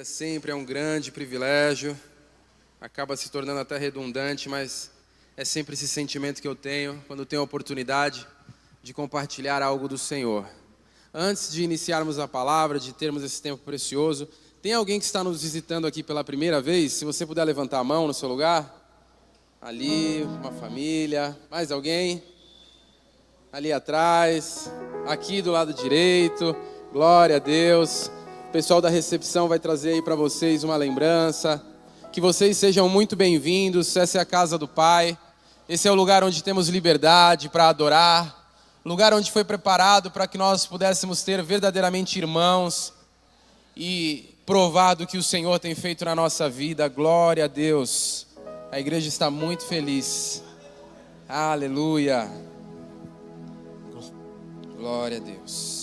sempre é um grande privilégio, acaba se tornando até redundante, mas é sempre esse sentimento que eu tenho quando tenho a oportunidade de compartilhar algo do Senhor. Antes de iniciarmos a palavra, de termos esse tempo precioso, tem alguém que está nos visitando aqui pela primeira vez? Se você puder levantar a mão no seu lugar. Ali, uma família, mais alguém? Ali atrás, aqui do lado direito, glória a Deus. O pessoal da recepção vai trazer aí para vocês uma lembrança. Que vocês sejam muito bem-vindos. Essa é a casa do Pai. Esse é o lugar onde temos liberdade para adorar. Lugar onde foi preparado para que nós pudéssemos ter verdadeiramente irmãos e provar do que o Senhor tem feito na nossa vida. Glória a Deus. A igreja está muito feliz. Aleluia. Glória a Deus.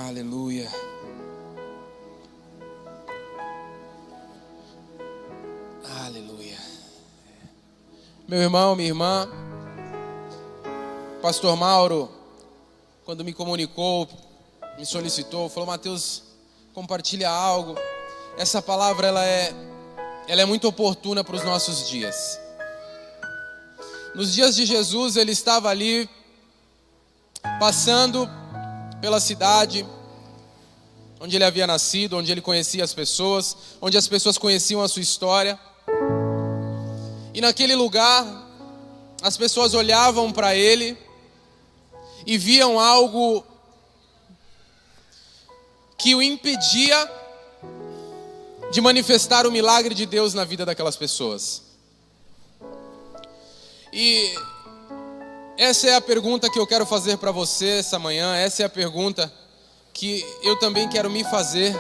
Aleluia. Aleluia. Meu irmão, minha irmã, Pastor Mauro, quando me comunicou, me solicitou, falou: Mateus, compartilha algo. Essa palavra ela é muito oportuna para os nossos dias. Nos dias de Jesus, ele estava ali passando pela cidade onde ele havia nascido, onde ele conhecia as pessoas, onde as pessoas conheciam a sua história. E naquele lugar, as pessoas olhavam para ele e viam algo que o impedia de manifestar o milagre de Deus na vida daquelas pessoas. E essa é a pergunta que eu quero fazer para você essa manhã. Essa é a pergunta que eu também quero me fazer.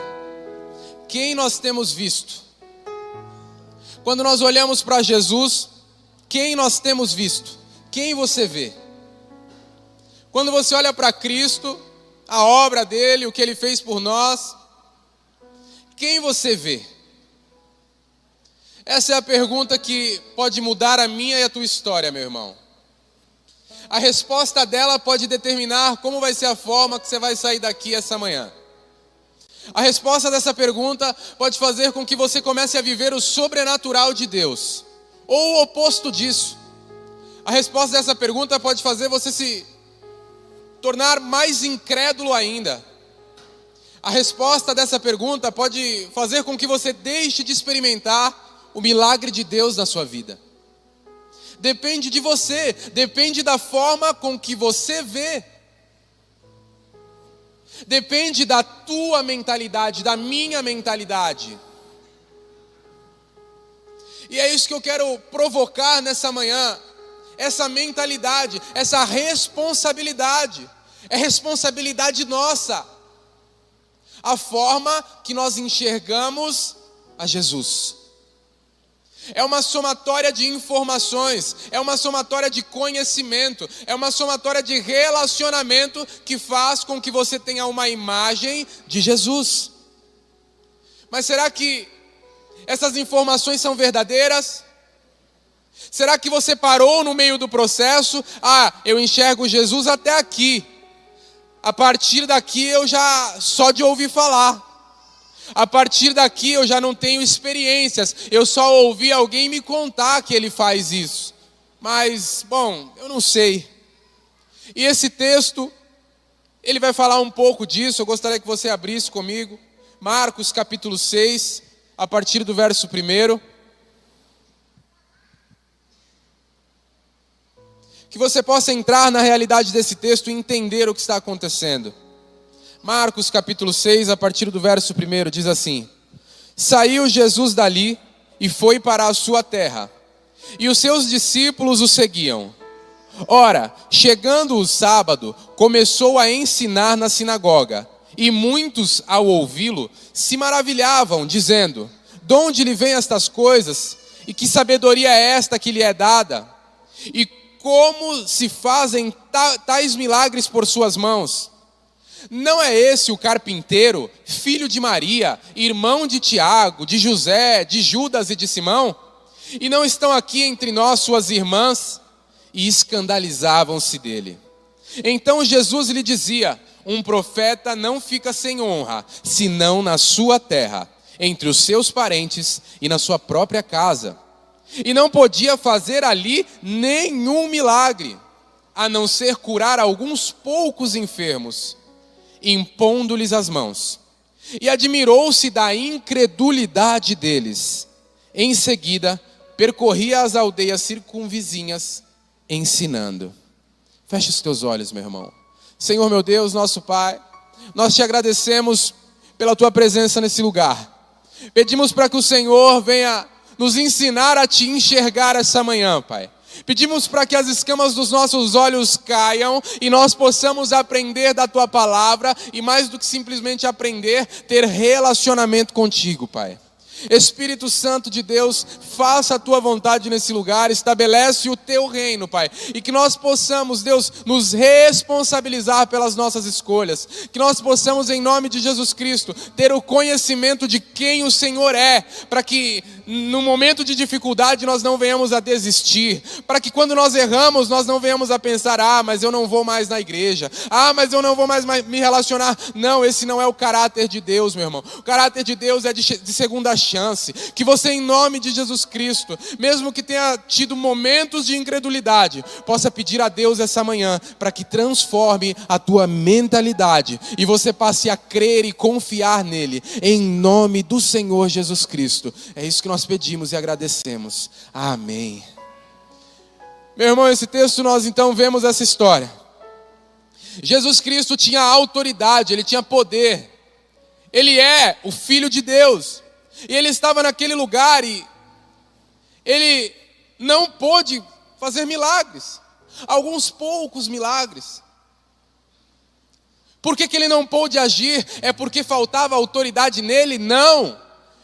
Quem nós temos visto? Quando nós olhamos para Jesus, quem nós temos visto? Quem você vê? Quando você olha para Cristo, a obra dele, o que ele fez por nós, quem você vê? Essa é a pergunta que pode mudar a minha e a tua história, meu irmão. A resposta dela pode determinar como vai ser a forma que você vai sair daqui essa manhã. A resposta dessa pergunta pode fazer com que você comece a viver o sobrenatural de Deus, ou o oposto disso. A resposta dessa pergunta pode fazer você se tornar mais incrédulo ainda. A resposta dessa pergunta pode fazer com que você deixe de experimentar o milagre de Deus na sua vida. Depende de você, depende da forma com que você vê. Depende da tua mentalidade, da minha mentalidade. E é isso que eu quero provocar nessa manhã. Essa mentalidade, essa responsabilidade. É responsabilidade nossa. A forma que nós enxergamos a Jesus. É uma somatória de informações, é uma somatória de conhecimento, é uma somatória de relacionamento que faz com que você tenha uma imagem de Jesus. Mas será que essas informações são verdadeiras? Será que você parou no meio do processo? Eu enxergo Jesus até aqui. A partir daqui eu já só de ouvir falar. A partir daqui eu já não tenho experiências. Eu só ouvi alguém me contar que ele faz isso. Mas, bom, eu não sei. E esse texto, ele vai falar um pouco disso. Eu gostaria que você abrisse comigo. Marcos capítulo 6, a partir do verso 1. Que você possa entrar na realidade desse texto e entender o que está acontecendo. Marcos capítulo 6, a partir do verso 1, diz assim: Saiu Jesus dali e foi para a sua terra, e os seus discípulos o seguiam. Ora, chegando o sábado, começou a ensinar na sinagoga, e muitos, ao ouvi-lo, se maravilhavam, dizendo: De onde lhe vêm estas coisas? E que sabedoria é esta que lhe é dada? E como se fazem tais milagres por suas mãos? Não é esse o carpinteiro, filho de Maria, irmão de Tiago, de José, de Judas e de Simão? E não estão aqui entre nós suas irmãs? E escandalizavam-se dele. Então Jesus lhe dizia: um profeta não fica sem honra, senão na sua terra, entre os seus parentes e na sua própria casa. E não podia fazer ali nenhum milagre, a não ser curar alguns poucos enfermos, impondo-lhes as mãos. E admirou-se da incredulidade deles. Em seguida, percorria as aldeias circunvizinhas, ensinando. Feche os teus olhos, meu irmão. Senhor, meu Deus, nosso Pai, nós te agradecemos pela tua presença nesse lugar. Pedimos para que o Senhor venha nos ensinar a te enxergar essa manhã, Pai. Pedimos para que as escamas dos nossos olhos caiam e nós possamos aprender da tua palavra e, mais do que simplesmente aprender, ter relacionamento contigo, Pai. Espírito Santo de Deus, faça a tua vontade nesse lugar, estabelece o teu reino, Pai, e que nós possamos, Deus, nos responsabilizar pelas nossas escolhas, que nós possamos, em nome de Jesus Cristo, ter o conhecimento de quem o Senhor é, para que no momento de dificuldade nós não venhamos a desistir, para que quando nós erramos nós não venhamos a pensar, mas eu não vou mais na igreja, mas eu não vou mais me relacionar. Não, esse não é o caráter de Deus, meu irmão. O caráter de Deus é de segunda chance. Que você, em nome de Jesus Cristo, mesmo que tenha tido momentos de incredulidade, possa pedir a Deus essa manhã para que transforme a tua mentalidade e você passe a crer e confiar nele, em nome do Senhor Jesus Cristo. É isso que nós pedimos e agradecemos. Amém. Meu irmão, esse texto nós então vemos essa história. Jesus Cristo tinha autoridade, ele tinha poder. Ele é o Filho de Deus. E ele estava naquele lugar e ele não pôde fazer milagres. Alguns poucos milagres. Por que ele não pôde agir? É porque faltava autoridade nele? Não.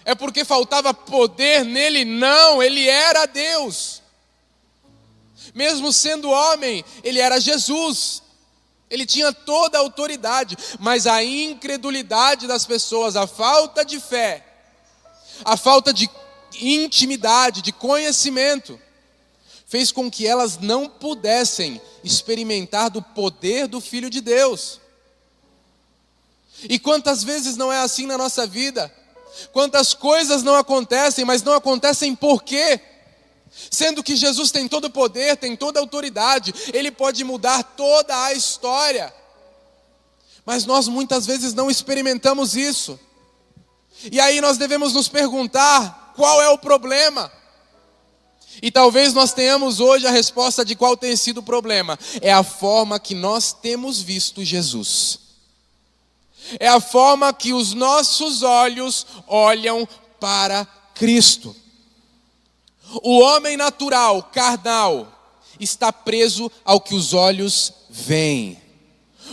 É porque faltava poder nele? Não. Ele era Deus. Mesmo sendo homem, ele era Jesus. Ele tinha toda a autoridade. Mas a incredulidade das pessoas, a falta de fé, a falta de intimidade, de conhecimento, fez com que elas não pudessem experimentar do poder do Filho de Deus. E quantas vezes não é assim na nossa vida? Quantas coisas não acontecem, mas não acontecem por quê? Sendo que Jesus tem todo o poder, tem toda a autoridade, ele pode mudar toda a história. Mas nós muitas vezes não experimentamos isso. E aí nós devemos nos perguntar, qual é o problema? E talvez nós tenhamos hoje a resposta de qual tem sido o problema. É a forma que nós temos visto Jesus. É a forma que os nossos olhos olham para Cristo. O homem natural, carnal, está preso ao que os olhos veem.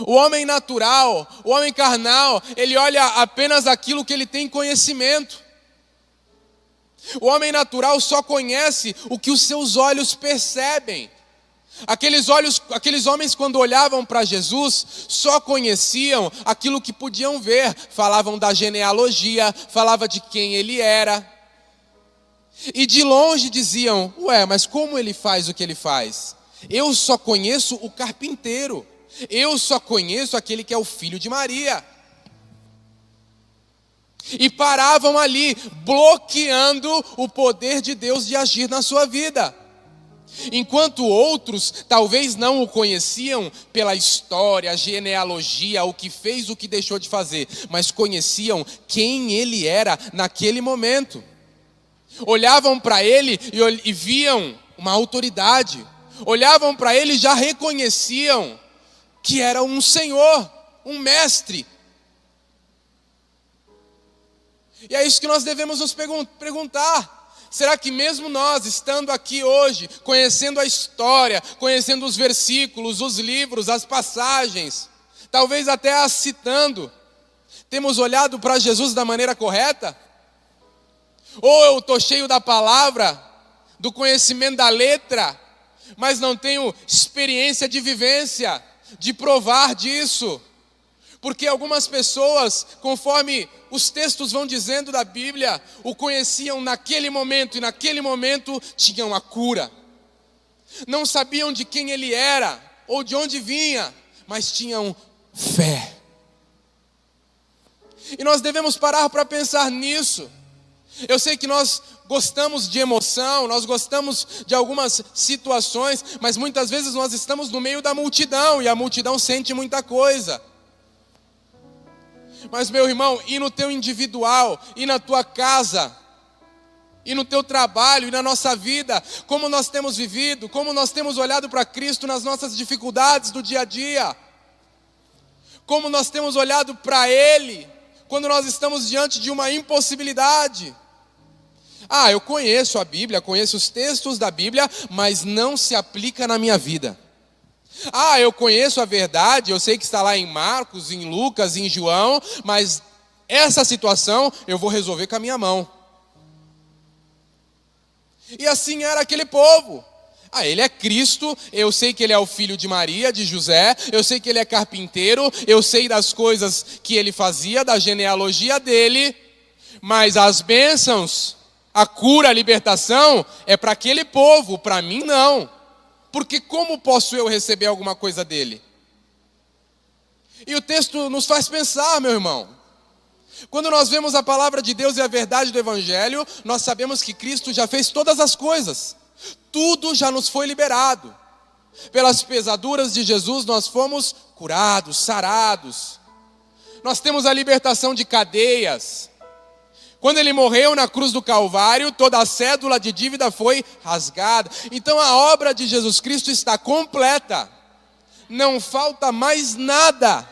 O homem natural, o homem carnal, ele olha apenas aquilo que ele tem conhecimento. O homem natural só conhece o que os seus olhos percebem. Aqueles homens, quando olhavam para Jesus, só conheciam aquilo que podiam ver. Falavam da genealogia, falavam de quem ele era. E de longe diziam, mas como ele faz o que ele faz? Eu só conheço o carpinteiro. Eu só conheço aquele que é o filho de Maria. E paravam ali, bloqueando o poder de Deus de agir na sua vida. Enquanto outros talvez não o conheciam pela história, a genealogia, o que fez, o que deixou de fazer, mas conheciam quem ele era naquele momento. Olhavam para ele e viam uma autoridade. Olhavam para ele e já reconheciam que era um Senhor, um mestre. E é isso que nós devemos nos perguntar. Será que mesmo nós, estando aqui hoje, conhecendo a história, conhecendo os versículos, os livros, as passagens, talvez até as citando, temos olhado para Jesus da maneira correta? Ou eu estou cheio da palavra, do conhecimento da letra, mas não tenho experiência de vivência, de provar disso? Porque algumas pessoas, conforme os textos vão dizendo da Bíblia, o conheciam naquele momento, e naquele momento tinham a cura. Não sabiam de quem ele era, ou de onde vinha, mas tinham fé. E nós devemos parar para pensar nisso. Eu sei que nós gostamos de emoção, nós gostamos de algumas situações, mas muitas vezes nós estamos no meio da multidão e a multidão sente muita coisa. Mas, meu irmão, e no teu individual, e na tua casa, e no teu trabalho, e na nossa vida, como nós temos vivido, como nós temos olhado para Cristo nas nossas dificuldades do dia a dia, como nós temos olhado para Ele quando nós estamos diante de uma impossibilidade. Eu conheço a Bíblia, conheço os textos da Bíblia, mas não se aplica na minha vida. Eu conheço a verdade, eu sei que está lá em Marcos, em Lucas, em João, mas essa situação eu vou resolver com a minha mão. E assim era aquele povo. Ele é Cristo, eu sei que ele é o filho de Maria, de José, eu sei que ele é carpinteiro, eu sei das coisas que ele fazia, da genealogia dele, mas as bênçãos, a cura, a libertação, é para aquele povo, para mim não. Porque como posso eu receber alguma coisa dele? E o texto nos faz pensar, meu irmão. Quando nós vemos a palavra de Deus e a verdade do Evangelho, nós sabemos que Cristo já fez todas as coisas. Tudo já nos foi liberado. Pelas pesaduras de Jesus nós fomos curados, sarados. Nós temos a libertação de cadeias. Quando ele morreu na cruz do Calvário, toda a cédula de dívida foi rasgada. Então a obra de Jesus Cristo está completa. Não falta mais nada.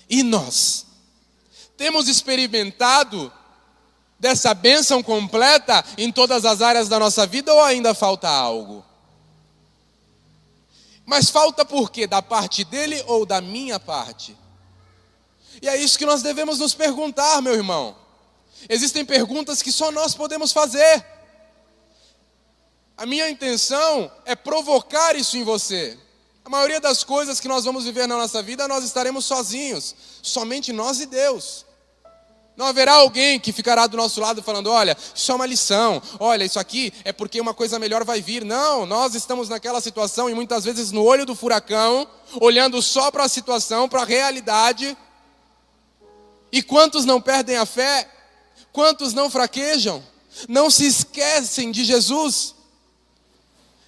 E nós temos experimentado dessa bênção completa em todas as áreas da nossa vida ou ainda falta algo? Mas falta por quê? Da parte dele ou da minha parte? E é isso que nós devemos nos perguntar, meu irmão. Existem perguntas que só nós podemos fazer. A minha intenção é provocar isso em você. A maioria das coisas que nós vamos viver na nossa vida, nós estaremos sozinhos. Somente nós e Deus. Não haverá alguém que ficará do nosso lado falando, olha, isso é uma lição, olha, isso aqui é porque uma coisa melhor vai vir. Não, nós estamos naquela situação e muitas vezes no olho do furacão, olhando só para a situação, para a realidade. E quantos não perdem a fé? Quantos não fraquejam? Não se esquecem de Jesus?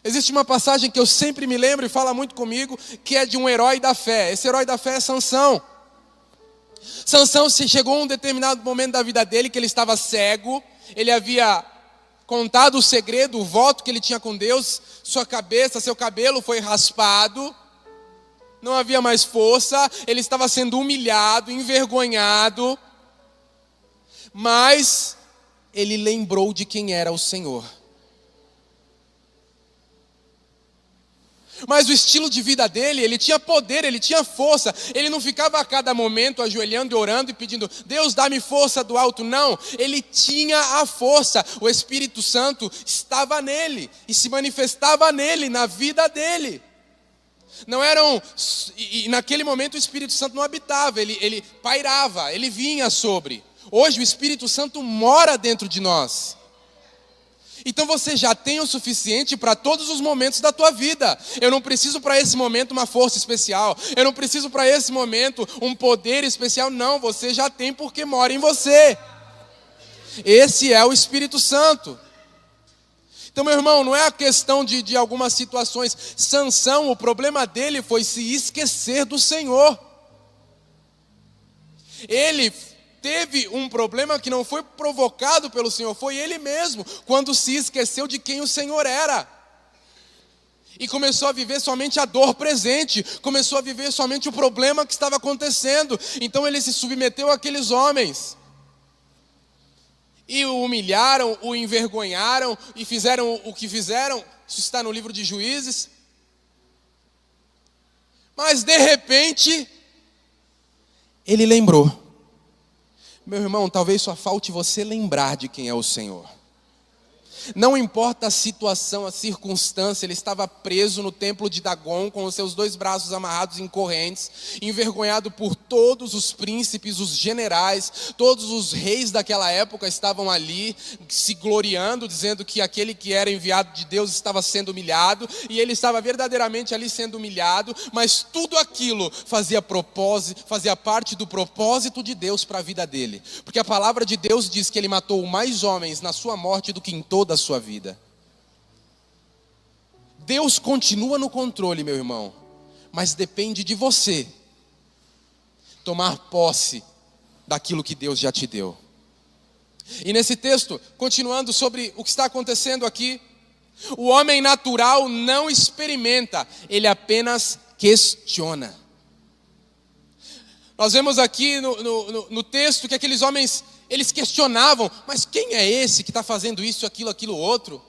Existe uma passagem que eu sempre me lembro e fala muito comigo, que é de um herói da fé. Esse herói da fé é Sansão. Sansão chegou a um determinado momento da vida dele que ele estava cego. Ele havia contado o segredo, o voto que ele tinha com Deus. Sua cabeça, seu cabelo foi raspado. Não havia mais força. Ele estava sendo humilhado, envergonhado. Mas ele lembrou de quem era o Senhor. Mas o estilo de vida dele, ele tinha poder, ele tinha força. Ele não ficava a cada momento ajoelhando e orando e pedindo, Deus dá-me força do alto. Não, ele tinha a força. O Espírito Santo estava nele e se manifestava nele, na vida dele. Não eram, e naquele momento o Espírito Santo não habitava, ele pairava, ele vinha sobre. Hoje o Espírito Santo mora dentro de nós. Então você já tem o suficiente para todos os momentos da tua vida. Eu não preciso para esse momento uma força especial. Eu não preciso para esse momento um poder especial. Não, você já tem porque mora em você. Esse é o Espírito Santo. Então, meu irmão, não é a questão de algumas situações. Sansão, o problema dele foi se esquecer do Senhor. Ele teve um problema que não foi provocado pelo Senhor, foi ele mesmo, quando se esqueceu de quem o Senhor era. E começou a viver somente a dor presente, começou a viver somente o problema que estava acontecendo. Então ele se submeteu àqueles homens. E o humilharam, o envergonharam e fizeram o que fizeram. Isso está no livro de Juízes. Mas de repente, ele lembrou. Meu irmão, talvez só falte você lembrar de quem é o Senhor. Não importa a situação, a circunstância, ele estava preso no templo de Dagon, com os seus 2 braços amarrados em correntes, envergonhado por todos os príncipes, os generais, todos os reis daquela época estavam ali, se gloriando, dizendo que aquele que era enviado de Deus estava sendo humilhado, e ele estava verdadeiramente ali sendo humilhado, mas tudo aquilo fazia parte do propósito de Deus para a vida dele, porque a palavra de Deus diz que ele matou mais homens na sua morte do que em toda a sua vida. Deus continua no controle, meu irmão, mas depende de você tomar posse daquilo que Deus já te deu. E nesse texto, continuando sobre o que está acontecendo aqui, o homem natural não experimenta, ele apenas questiona. Nós vemos aqui no texto que aqueles homens, eles questionavam, mas quem é esse que está fazendo isso, aquilo, outro?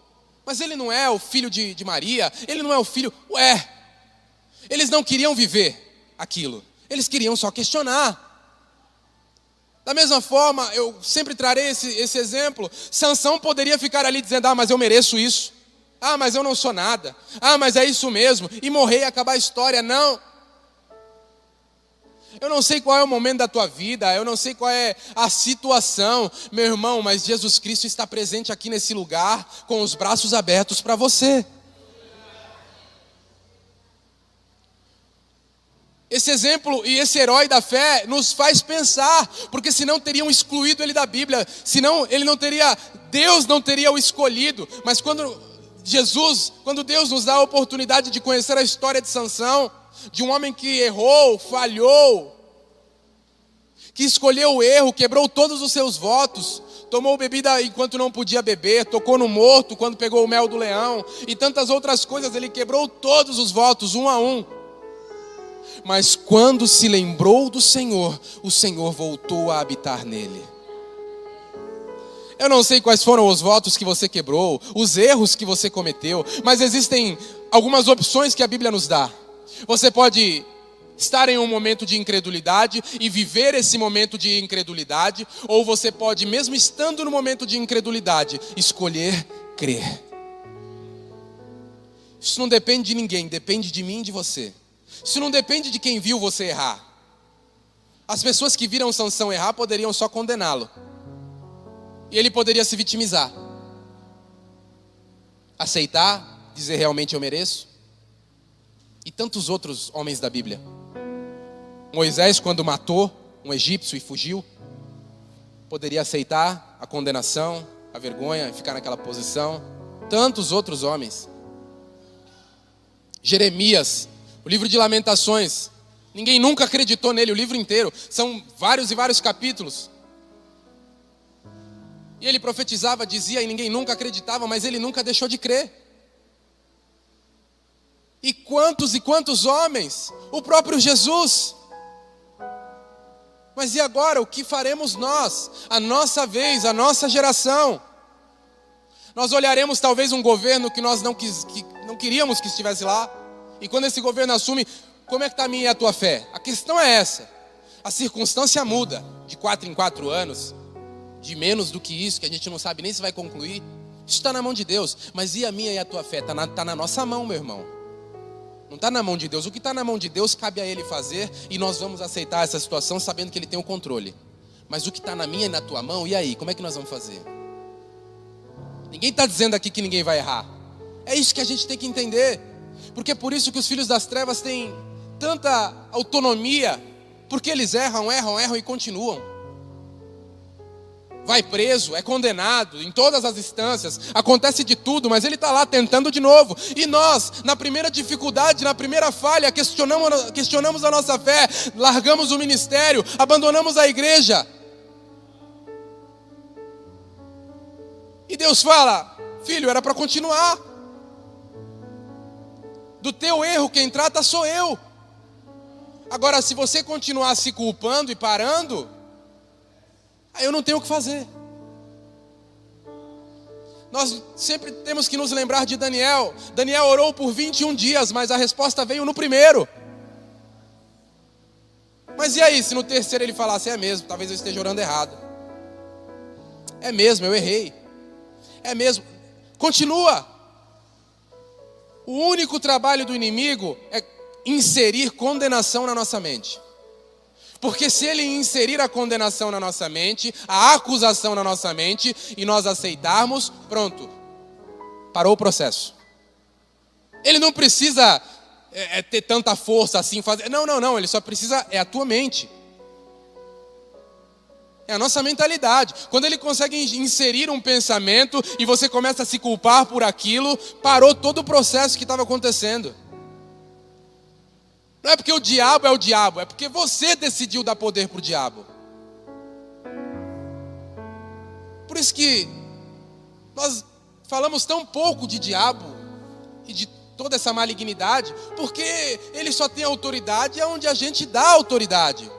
Mas ele não é o filho de Maria, ele não é o filho... Eles não queriam viver aquilo, eles queriam só questionar. Da mesma forma, eu sempre trarei esse exemplo, Sansão poderia ficar ali dizendo, mas eu mereço isso, mas eu não sou nada, mas é isso mesmo, e morrer e acabar a história. Não. Eu não sei qual é o momento da tua vida, eu não sei qual é a situação, meu irmão, mas Jesus Cristo está presente aqui nesse lugar, com os braços abertos para você. Esse exemplo e esse herói da fé nos faz pensar, porque senão teriam excluído ele da Bíblia, senão Deus não teria o escolhido. Mas quando Deus nos dá a oportunidade de conhecer a história de Sansão, de um homem que errou, falhou, que escolheu o erro, quebrou todos os seus votos, tomou bebida enquanto não podia beber, tocou no morto quando pegou o mel do leão, e tantas outras coisas, ele quebrou todos os votos, um a um. Mas quando se lembrou do Senhor, o Senhor voltou a habitar nele. Eu não sei quais foram os votos que você quebrou, os erros que você cometeu, mas existem algumas opções que a Bíblia nos dá. Você pode estar em um momento de incredulidade e viver esse momento de incredulidade, ou você pode, mesmo estando no momento de incredulidade, escolher crer. Isso não depende de ninguém, depende de mim e de você. Isso não depende de quem viu você errar. As pessoas que viram Sansão errar poderiam só condená-lo, e ele poderia se vitimizar, aceitar, dizer realmente eu mereço. E tantos outros homens da Bíblia. Moisés, quando matou um egípcio e fugiu, poderia aceitar a condenação, a vergonha e ficar naquela posição. Tantos outros homens. Jeremias, o livro de Lamentações, ninguém nunca acreditou nele, o livro inteiro, são vários e vários capítulos. E ele profetizava, dizia, e ninguém nunca acreditava, mas ele nunca deixou de crer. E quantos homens? O próprio Jesus. Mas e agora? O que faremos nós? A nossa vez, a nossa geração. Nós olharemos talvez um governo que nós não queríamos que estivesse lá. E quando esse governo assume, como é que está a minha e a tua fé? A questão é essa. A circunstância muda de 4 em 4 anos. De menos do que isso, que a gente não sabe nem se vai concluir. Isso está na mão de Deus. Mas e a minha e a tua fé? Está na nossa mão, meu irmão. Não está na mão de Deus. O que está na mão de Deus cabe a Ele fazer, e nós vamos aceitar essa situação sabendo que Ele tem o controle. Mas o que está na minha e na tua mão, e aí? Como é que nós vamos fazer? Ninguém está dizendo aqui que ninguém vai errar. É isso que a gente tem que entender. Porque é por isso que os filhos das trevas têm tanta autonomia. Porque eles erram e continuam. Vai preso, é condenado em todas as instâncias, acontece de tudo, mas ele está lá tentando de novo. E nós, na primeira dificuldade, na primeira falha, questionamos a nossa fé, largamos o ministério, abandonamos a igreja. E Deus fala, filho, era para continuar. Do teu erro quem trata sou eu. Agora, se você continuar se culpando e parando, aí eu não tenho o que fazer. Nós sempre temos que nos lembrar de Daniel. Daniel orou por 21 dias, mas a resposta veio no primeiro. Mas e aí, se no terceiro ele falasse, é mesmo, talvez eu esteja orando errado. É mesmo, eu errei. É mesmo. Continua. O único trabalho do inimigo é inserir condenação na nossa mente. Porque se ele inserir a condenação na nossa mente, a acusação na nossa mente, e nós aceitarmos, pronto, parou o processo. Ele não precisa ter tanta força assim, fazer. Não, ele só precisa, é a tua mente. É a nossa mentalidade. Quando ele consegue inserir um pensamento e você começa a se culpar por aquilo, parou todo o processo que estava acontecendo. Não é porque o diabo é o diabo, é porque você decidiu dar poder para o diabo. Por isso que nós falamos tão pouco de diabo e de toda essa malignidade, porque ele só tem autoridade onde a gente dá autoridade.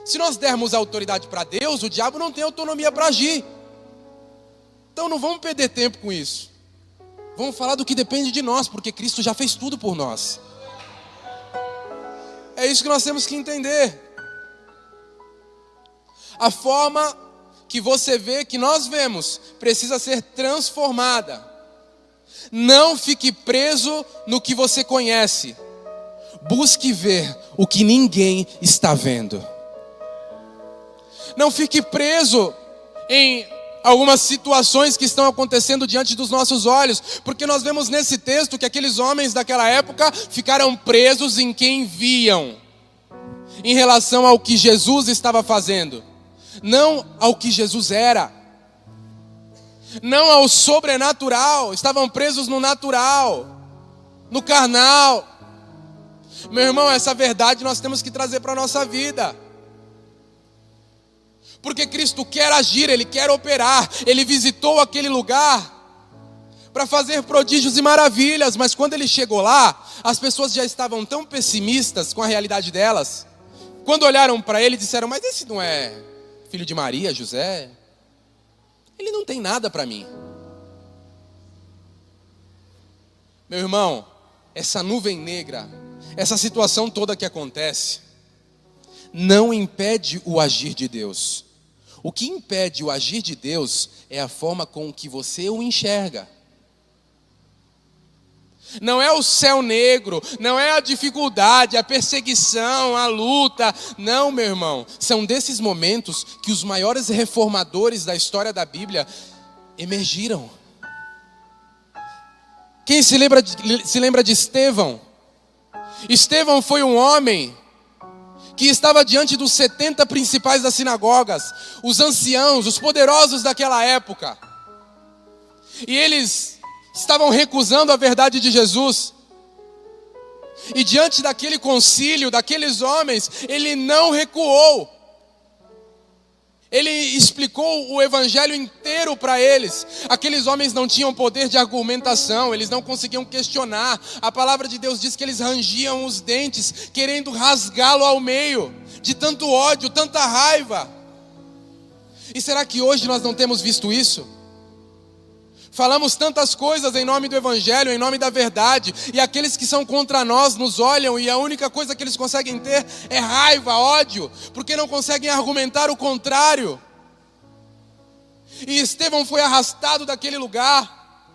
Se nós dermos autoridade para Deus, o diabo não tem autonomia para agir. Então não vamos perder tempo com isso. Vamos falar do que depende de nós, porque Cristo já fez tudo por nós. É isso que nós temos que entender. A forma que você vê, que nós vemos, precisa ser transformada. Não fique preso no que você conhece. Busque ver o que ninguém está vendo. Não fique preso em algumas situações que estão acontecendo diante dos nossos olhos, porque nós vemos nesse texto que aqueles homens daquela época ficaram presos em quem viam, em relação ao que Jesus estava fazendo, não ao que Jesus era, não ao sobrenatural, estavam presos no natural, no carnal. Meu irmão, essa verdade nós temos que trazer para a nossa vida. Porque Cristo quer agir, Ele quer operar. Ele visitou aquele lugar para fazer prodígios e maravilhas. Mas quando Ele chegou lá, as pessoas já estavam tão pessimistas com a realidade delas. Quando olharam para Ele, disseram: mas esse não é filho de Maria, José? Ele não tem nada para mim. Meu irmão, essa nuvem negra, essa situação toda que acontece, não impede o agir de Deus. O que impede o agir de Deus é a forma com que você o enxerga. Não é o céu negro, não é a dificuldade, a perseguição, a luta. Não, meu irmão. São desses momentos que os maiores reformadores da história da Bíblia emergiram. Quem se lembra de Estevão? Estevão foi um homem que estava diante dos 70 principais das sinagogas, os anciãos, os poderosos daquela época. E eles estavam recusando a verdade de Jesus. E diante daquele concílio, daqueles homens, ele não recuou. Ele explicou o evangelho inteiro para eles. Aqueles homens não tinham poder de argumentação, eles não conseguiam questionar. A palavra de Deus diz que eles rangiam os dentes, querendo rasgá-lo ao meio, de tanto ódio, tanta raiva. E será que hoje nós não temos visto isso? Falamos tantas coisas em nome do evangelho, em nome da verdade, e aqueles que são contra nós nos olham e a única coisa que eles conseguem ter é raiva, ódio, porque não conseguem argumentar o contrário. E Estevão foi arrastado daquele lugar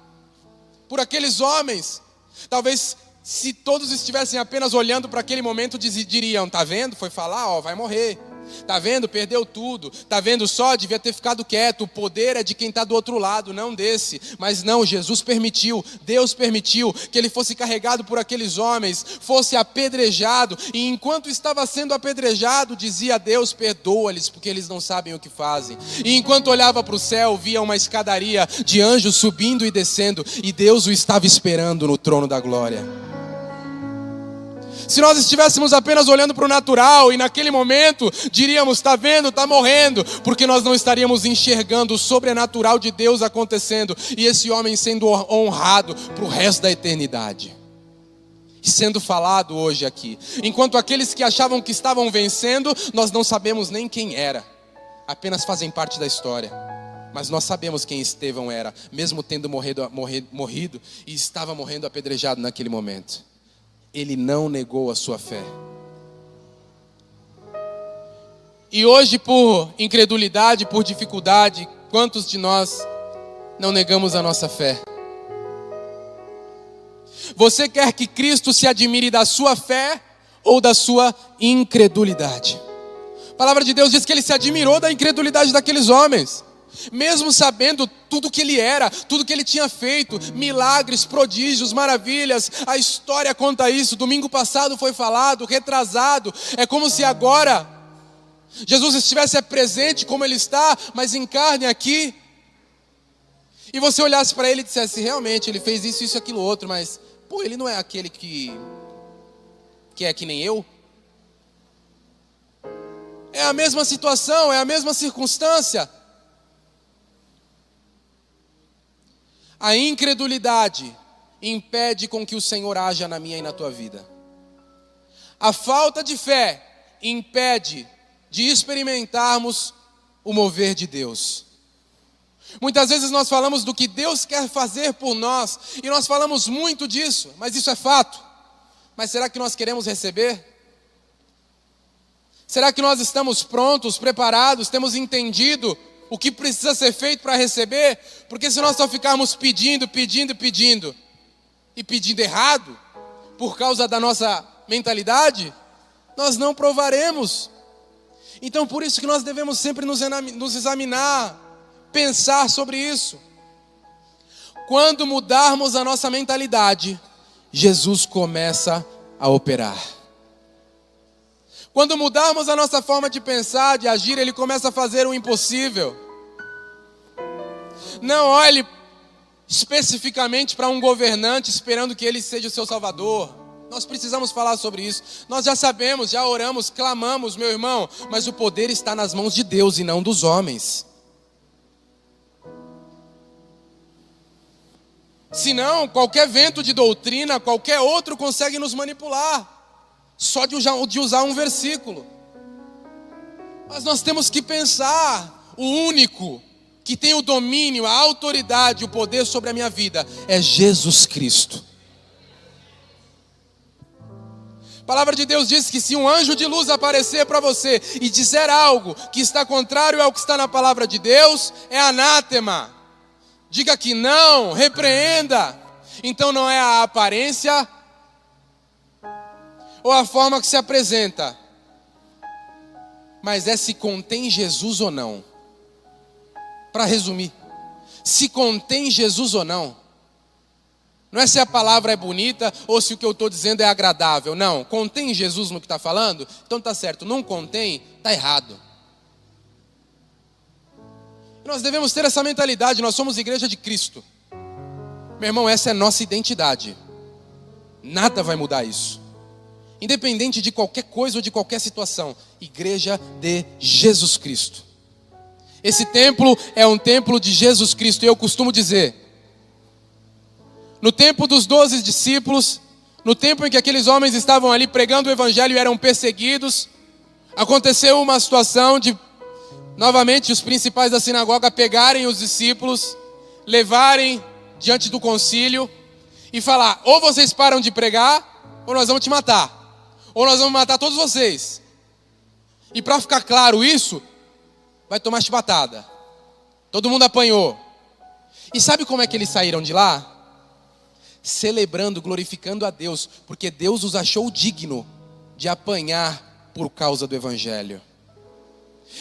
por aqueles homens. Talvez se todos estivessem apenas olhando para aquele momento, diriam: tá vendo? Foi falar, vai morrer. Tá vendo? Perdeu tudo. Tá vendo só? Devia ter ficado quieto. O poder é de quem está do outro lado, não desse. Mas não, Jesus permitiu, Deus permitiu que ele fosse carregado por aqueles homens, fosse apedrejado. E enquanto estava sendo apedrejado, dizia a Deus: perdoa-lhes, porque eles não sabem o que fazem. E enquanto olhava para o céu, via uma escadaria de anjos subindo e descendo, e Deus o estava esperando no trono da glória. Se nós estivéssemos apenas olhando para o natural e naquele momento diríamos: está vendo, está morrendo, porque nós não estaríamos enxergando o sobrenatural de Deus acontecendo e esse homem sendo honrado para o resto da eternidade. E sendo falado hoje aqui, enquanto aqueles que achavam que estavam vencendo, nós não sabemos nem quem era, apenas fazem parte da história. Mas nós sabemos quem Estevão era, mesmo tendo morrido e estava morrendo apedrejado naquele momento. Ele não negou a sua fé. E hoje, por incredulidade, por dificuldade, quantos de nós não negamos a nossa fé. Você quer que Cristo se admire da sua fé ou da sua incredulidade? A palavra de Deus diz que ele se admirou da incredulidade daqueles homens. Mesmo sabendo tudo que ele era, tudo que ele tinha feito, milagres, prodígios, maravilhas, a história conta isso. Domingo passado foi falado, retrasado. É como se agora Jesus estivesse presente como ele está, mas em carne aqui. E você olhasse para ele e dissesse, realmente, ele fez isso, aquilo, outro, mas, pô, ele não é aquele que é que nem eu? É a mesma situação, é a mesma circunstância. A incredulidade impede com que o Senhor haja na minha e na tua vida. A falta de fé impede de experimentarmos o mover de Deus. Muitas vezes nós falamos do que Deus quer fazer por nós, e nós falamos muito disso, mas isso é fato. Mas será que nós queremos receber? Será que nós estamos prontos, preparados, temos entendido o que precisa ser feito para receber? Porque se nós só ficarmos pedindo e pedindo errado, por causa da nossa mentalidade, nós não provaremos. Então por isso que nós devemos sempre nos examinar, pensar sobre isso. Quando mudarmos a nossa mentalidade, Jesus começa a operar. Quando mudarmos a nossa forma de pensar, de agir, Ele começa a fazer o impossível. Não olhe especificamente para um governante esperando que ele seja o seu salvador. Nós precisamos falar sobre isso. Nós já sabemos, já oramos, clamamos, meu irmão, mas o poder está nas mãos de Deus e não dos homens. Senão, qualquer vento de doutrina, qualquer outro consegue nos manipular. Só de usar um versículo. Mas nós temos que pensar, o único que tem o domínio, a autoridade, o poder sobre a minha vida é Jesus Cristo. A palavra de Deus diz que se um anjo de luz aparecer para você e disser algo que está contrário ao que está na palavra de Deus, é anátema. Diga que não, repreenda. Então não é a aparência ou a forma que se apresenta, mas é se contém Jesus ou não. Para resumir, se contém Jesus ou não. Não é se a palavra é bonita ou se o que eu estou dizendo é agradável. Não, contém Jesus no que está falando, então está certo. Não contém, está errado. Nós devemos ter essa mentalidade. Nós somos igreja de Cristo. Meu irmão, essa é nossa identidade. Nada vai mudar isso. Independente de qualquer coisa ou de qualquer situação, igreja de Jesus Cristo. Esse templo é um templo de Jesus Cristo. E eu costumo dizer, no tempo dos 12 discípulos, no tempo em que aqueles homens estavam ali pregando o evangelho e eram perseguidos, aconteceu uma situação de, novamente, os principais da sinagoga pegarem os discípulos, levarem diante do concílio e falar, ou vocês param de pregar, ou nós vamos te matar. Ou nós vamos matar todos vocês. E para ficar claro isso, vai tomar chibatada. Todo mundo apanhou. E sabe como é que eles saíram de lá? Celebrando, glorificando a Deus, porque Deus os achou digno de apanhar por causa do evangelho.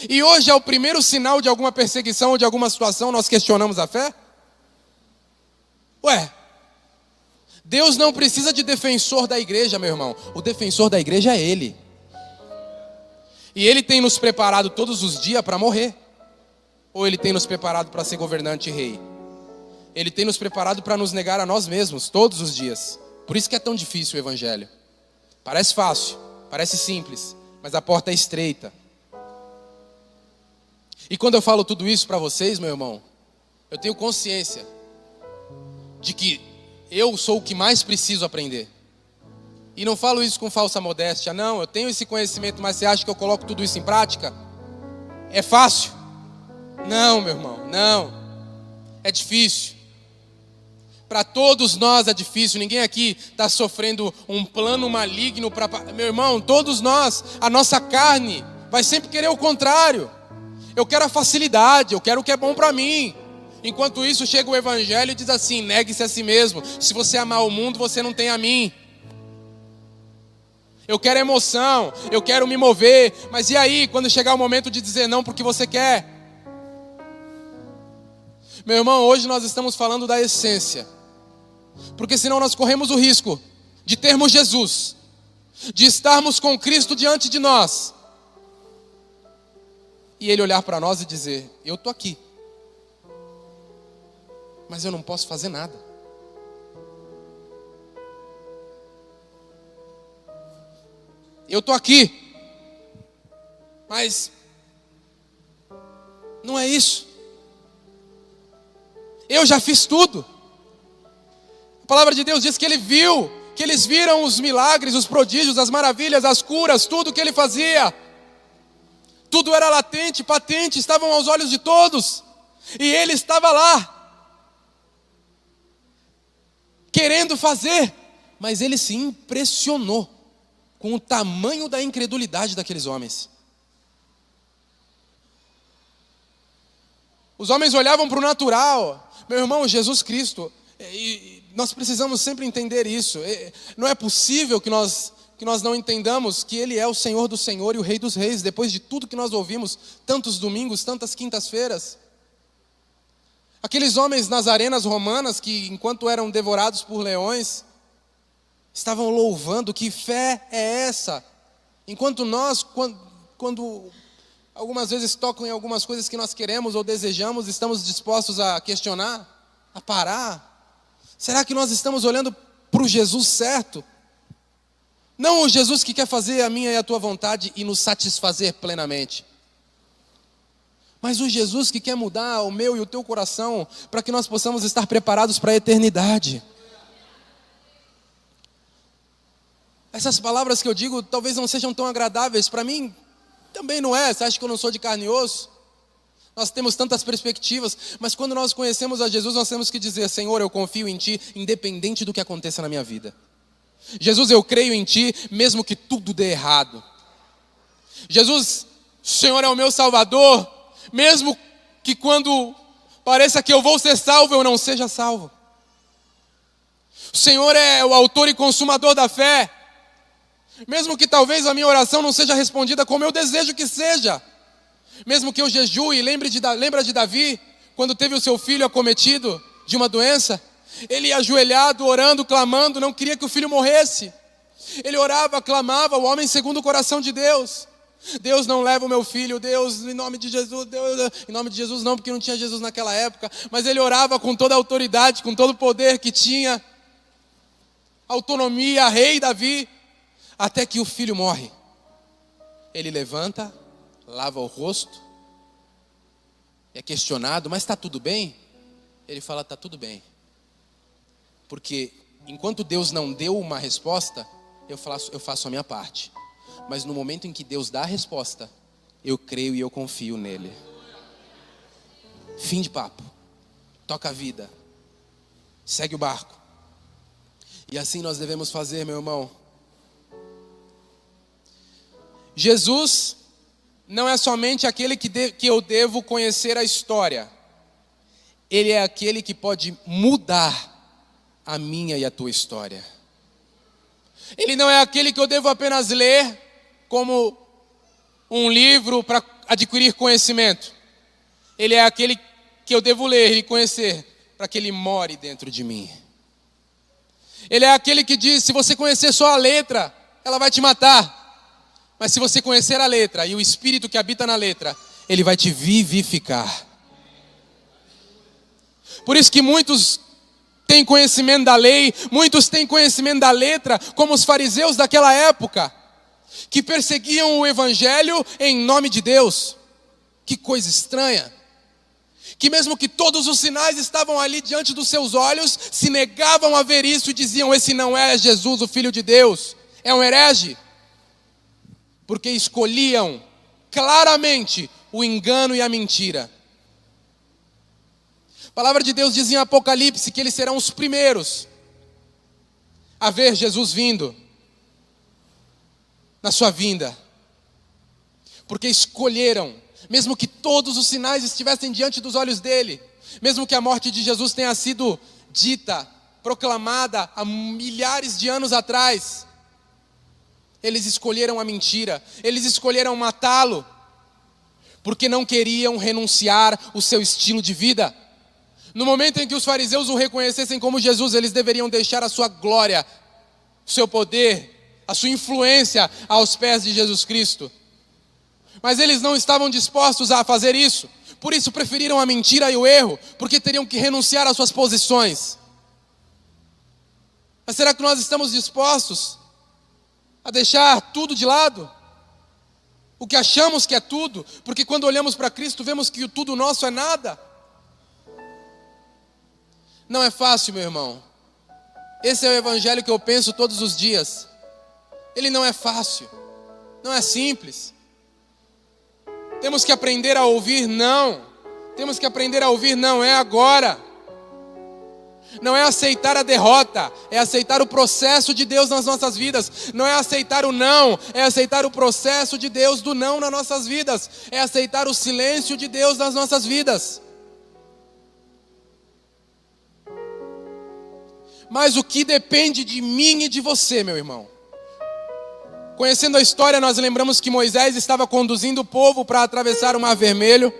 E hoje é o primeiro sinal de alguma perseguição ou de alguma situação, nós questionamos a fé? Ué, Deus não precisa de defensor da igreja, meu irmão. O defensor da igreja é Ele. E Ele tem nos preparado todos os dias para morrer. Ou Ele tem nos preparado para ser governante e rei? Ele tem nos preparado para nos negar a nós mesmos, todos os dias. Por isso que é tão difícil o evangelho. Parece fácil, parece simples, mas a porta é estreita. E quando eu falo tudo isso para vocês, meu irmão, eu tenho consciência de que eu sou o que mais preciso aprender. E não falo isso com falsa modéstia, não. Eu tenho esse conhecimento, mas você acha que eu coloco tudo isso em prática? É fácil? Não, meu irmão, não. É difícil. Para todos nós é difícil. Ninguém aqui está sofrendo um plano maligno para... Meu irmão, todos nós, a nossa carne vai sempre querer o contrário. Eu quero a facilidade, eu quero o que é bom para mim. Enquanto isso, chega o evangelho e diz assim: negue-se a si mesmo. Se você amar o mundo, você não tem a mim. Eu quero emoção, eu quero me mover. Mas e aí, quando chegar o momento de dizer não porque você quer? Meu irmão, hoje nós estamos falando da essência. Porque senão nós corremos o risco de termos Jesus, de estarmos com Cristo diante de nós, e Ele olhar para nós e dizer: eu estou aqui, mas eu não posso fazer nada. Eu estou aqui, mas não é isso. Eu já fiz tudo. A palavra de Deus diz que que eles viram os milagres, os prodígios, as maravilhas, as curas, tudo que Ele fazia. Tudo era latente, patente, estavam aos olhos de todos. E Ele estava lá, querendo fazer, mas Ele se impressionou com o tamanho da incredulidade daqueles homens. Os homens olhavam para o natural. Meu irmão, Jesus Cristo, e nós precisamos sempre entender isso. Não é possível que nós não entendamos que Ele é o Senhor do Senhor e o Rei dos Reis, depois de tudo que nós ouvimos, tantos domingos, tantas quintas-feiras. Aqueles homens nas arenas romanas que, enquanto eram devorados por leões, estavam louvando. Que fé é essa? Enquanto nós, quando algumas vezes tocam em algumas coisas que nós queremos ou desejamos, estamos dispostos a questionar, a parar. Será que nós estamos olhando para o Jesus certo? Não o Jesus que quer fazer a minha e a tua vontade e nos satisfazer plenamente, mas o Jesus que quer mudar o meu e o teu coração, para que nós possamos estar preparados para a eternidade. Essas palavras que eu digo talvez não sejam tão agradáveis, para mim também não é. Você acha que eu não sou de carne e osso? Nós temos tantas perspectivas, mas quando nós conhecemos a Jesus, nós temos que dizer: Senhor, eu confio em Ti, independente do que aconteça na minha vida. Jesus, eu creio em Ti, mesmo que tudo dê errado. Jesus, o Senhor é o meu Salvador, mesmo que quando pareça que eu vou ser salvo, eu não seja salvo. O Senhor é o autor e consumador da fé, mesmo que talvez a minha oração não seja respondida como eu desejo que seja. Mesmo que eu jejue, lembra de Davi, quando teve o seu filho acometido de uma doença? Ele ajoelhado, orando, clamando, não queria que o filho morresse. Ele orava, clamava, o homem segundo o coração de Deus. Deus, não leva o meu filho, Deus, em nome de Jesus, Deus, em nome de Jesus não, porque não tinha Jesus naquela época. Mas ele orava com toda a autoridade, com todo o poder que tinha, autonomia, rei Davi, até que o filho morre. Ele levanta, lava o rosto, é questionado: mas está tudo bem? Ele fala: está tudo bem. Porque enquanto Deus não deu uma resposta, eu faço a minha parte. Mas no momento em que Deus dá a resposta, eu creio e eu confio nele. Fim de papo. Toca a vida. Segue o barco. E assim nós devemos fazer, meu irmão. Jesus não é somente aquele que eu devo conhecer a história. Ele é aquele que pode mudar a minha e a tua história. Ele não é aquele que eu devo apenas ler como um livro para adquirir conhecimento. Ele é aquele que eu devo ler e conhecer para que ele more dentro de mim. Ele é aquele que diz: se você conhecer só a letra, ela vai te matar. Mas se você conhecer a letra e o Espírito que habita na letra, ele vai te vivificar. Por isso que muitos têm conhecimento da lei, muitos têm conhecimento da letra, como os fariseus daquela época, que perseguiam o evangelho em nome de Deus. Que coisa estranha. Que mesmo que todos os sinais estavam ali diante dos seus olhos, se negavam a ver isso e diziam: esse não é Jesus, o Filho de Deus, é um herege. Porque escolhiam claramente o engano e a mentira. A palavra de Deus diz em Apocalipse que eles serão os primeiros a ver Jesus vindo, na sua vinda. Porque escolheram, mesmo que todos os sinais estivessem diante dos olhos dele, Mesmo que a morte de Jesus tenha sido dita, proclamada há milhares de anos atrás, eles escolheram a mentira, eles escolheram matá-lo, porque não queriam renunciar o seu estilo de vida. No momento em que os fariseus o reconhecessem como Jesus, eles deveriam deixar a sua glória, o seu poder, a sua influência aos pés de Jesus Cristo. Mas eles não estavam dispostos a fazer isso. Por isso preferiram a mentira e o erro, porque teriam que renunciar às suas posições. Mas será que nós estamos dispostos a deixar tudo de lado? O que achamos que é tudo, porque quando olhamos para Cristo vemos que o tudo nosso é nada. Não é fácil, meu irmão. Esse é o evangelho que eu penso todos os dias. Ele não é fácil, não é simples. Temos que aprender a ouvir não. Temos que aprender a ouvir não, é agora. Não é aceitar a derrota, é aceitar o processo de Deus nas nossas vidas. Não é aceitar o não, é aceitar o processo de Deus do não nas nossas vidas. É aceitar o silêncio de Deus nas nossas vidas. Mas o que depende de mim e de você, meu irmão? Conhecendo a história, nós lembramos que Moisés estava conduzindo o povo para atravessar o Mar Vermelho.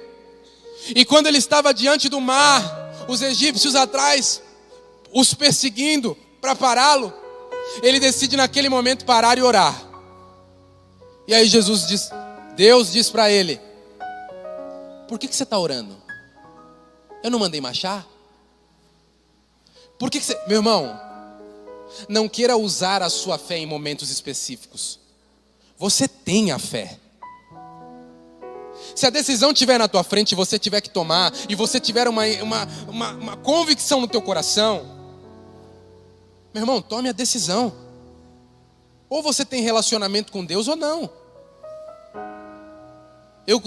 E quando ele estava diante do mar, os egípcios atrás, os perseguindo para pará-lo, ele decide naquele momento parar e orar. E aí Deus diz para ele: por que você está orando? Eu não mandei marchar? Por que você... Meu irmão, não queira usar a sua fé em momentos específicos. Você tem a fé. Se a decisão estiver na tua frente e você tiver que tomar, e você tiver uma convicção no teu coração, meu irmão, tome a decisão. Ou você tem relacionamento com Deus ou não. Eu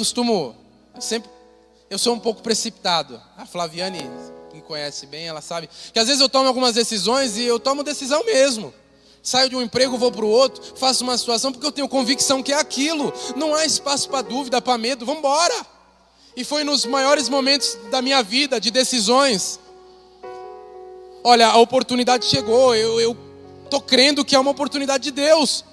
sou um pouco precipitado. A Flaviane, que me conhece bem, ela sabe que às vezes eu tomo algumas decisões e eu tomo decisão mesmo. Saio de um emprego, vou para o outro, faço uma situação porque eu tenho convicção que é aquilo. Não há espaço para dúvida, para medo, vamos embora. E foi nos maiores momentos da minha vida, de decisões. Olha, a oportunidade chegou, eu estou crendo que é uma oportunidade de Deus.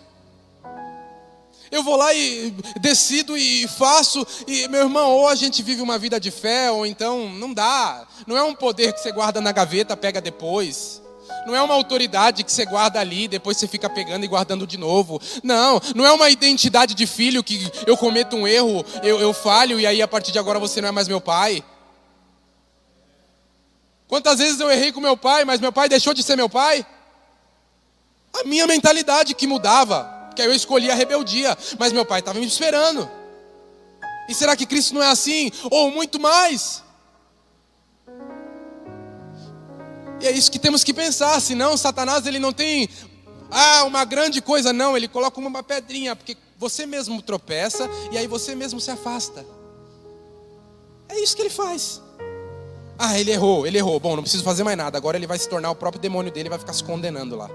Eu vou lá e decido e faço. E, meu irmão, ou a gente vive uma vida de fé, ou então não dá. Não é um poder que você guarda na gaveta, pega depois. Não é uma autoridade que você guarda ali, depois você fica pegando e guardando de novo. Não é uma identidade de filho que eu cometo um erro, eu falho e aí a partir de agora você não é mais meu pai. Quantas vezes eu errei com meu pai, mas meu pai deixou de ser meu pai? A minha mentalidade que mudava, porque aí eu escolhi a rebeldia, mas meu pai estava me esperando. E será que Cristo não é assim? Ou muito mais? E é isso que temos que pensar, senão Satanás ele não tem uma grande coisa, não, ele coloca uma pedrinha, porque você mesmo tropeça e aí você mesmo se afasta. É isso que ele faz. Ele errou, bom, não preciso fazer mais nada, agora ele vai se tornar o próprio demônio dele e vai ficar se condenando lá.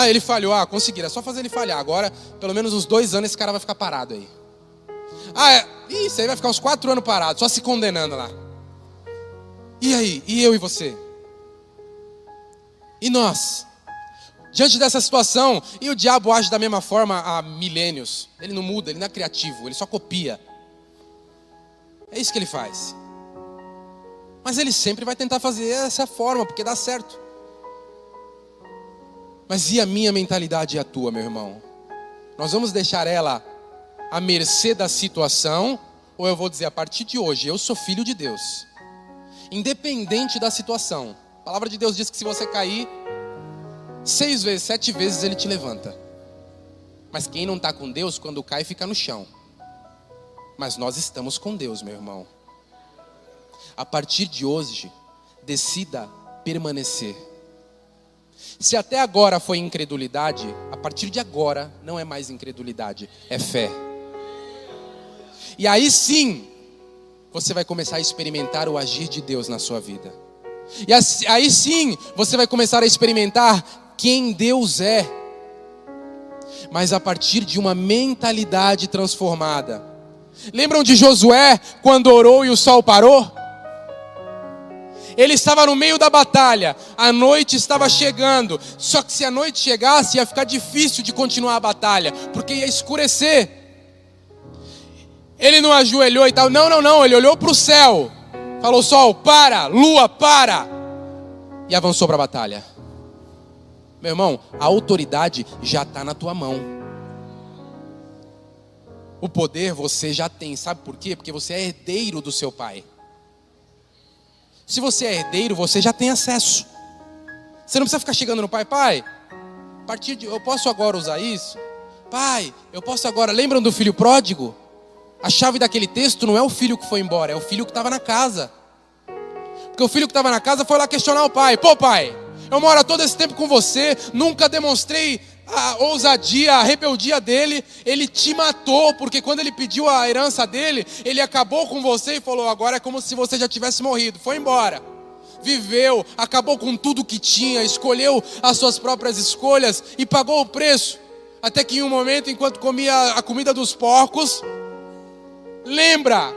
Ele falhou, conseguiram, é só fazer ele falhar, agora pelo menos uns 2 anos esse cara vai ficar parado aí. Isso aí vai ficar uns 4 anos parado, só se condenando lá. E aí, e eu e você? E nós? Diante dessa situação, e o diabo age da mesma forma há milênios. Ele não muda, ele não é criativo, ele só copia. É isso que ele faz. Mas ele sempre vai tentar fazer essa forma, porque dá certo. Mas e a minha mentalidade e a tua, meu irmão? Nós vamos deixar ela à mercê da situação, ou eu vou dizer, a partir de hoje, eu sou filho de Deus. Independente da situação. A palavra de Deus diz que se você cair 6 vezes, 7 vezes ele te levanta. Mas quem não está com Deus, quando cai, fica no chão. Mas nós estamos com Deus, meu irmão. A partir de hoje, decida permanecer. Se até agora foi incredulidade, a partir de agora não é mais incredulidade, é fé. E aí sim, você vai começar a experimentar o agir de Deus na sua vida. E aí sim, você vai começar a experimentar quem Deus é. Mas a partir de uma mentalidade transformada. Lembram de Josué, quando orou e o sol parou? Ele estava no meio da batalha, a noite estava chegando. Só que se a noite chegasse, ia ficar difícil de continuar a batalha, porque ia escurecer. Ele não ajoelhou e tal, não, ele olhou para o céu, falou: sol, para, lua, para, e avançou para a batalha. Meu irmão, a autoridade já está na tua mão. O poder você já tem, sabe por quê? Porque você é herdeiro do seu pai. Se você é herdeiro, você já tem acesso. Você não precisa ficar chegando no pai: pai, a partir de eu posso agora usar isso? Pai, eu posso agora. Lembram do filho pródigo? A chave daquele texto não é o filho que foi embora, é o filho que estava na casa. Porque o filho que estava na casa foi lá questionar o pai: pô, pai, eu moro todo esse tempo com você, nunca demonstrei a ousadia, a rebeldia dele. Ele te matou, porque quando ele pediu a herança dele, ele acabou com você e falou: agora é como se você já tivesse morrido. Foi embora, viveu, acabou com tudo que tinha, escolheu as suas próprias escolhas e pagou o preço. Até que em um momento, enquanto comia a comida dos porcos, lembra,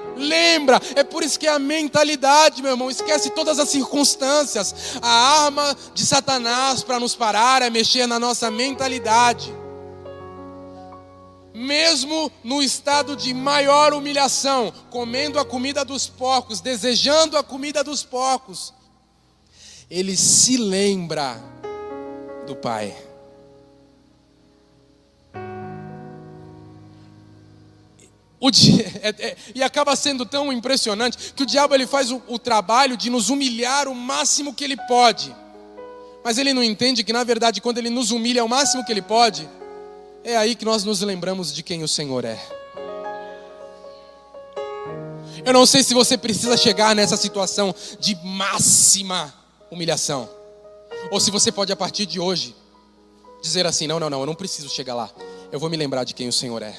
é por isso que é a mentalidade, meu irmão. Esquece todas as circunstâncias. A arma de Satanás para nos parar é mexer na nossa mentalidade. Mesmo no estado de maior humilhação, comendo a comida dos porcos, desejando a comida dos porcos, ele se lembra do Pai. E acaba sendo tão impressionante que o diabo ele faz o trabalho de nos humilhar o máximo que ele pode. Mas ele não entende que, na verdade, quando ele nos humilha o máximo que ele pode, é aí que nós nos lembramos de quem o Senhor é. Eu não sei se você precisa chegar nessa situação de máxima humilhação, ou se você pode, a partir de hoje, dizer assim: não, eu não preciso chegar lá. Eu vou me lembrar de quem o Senhor é.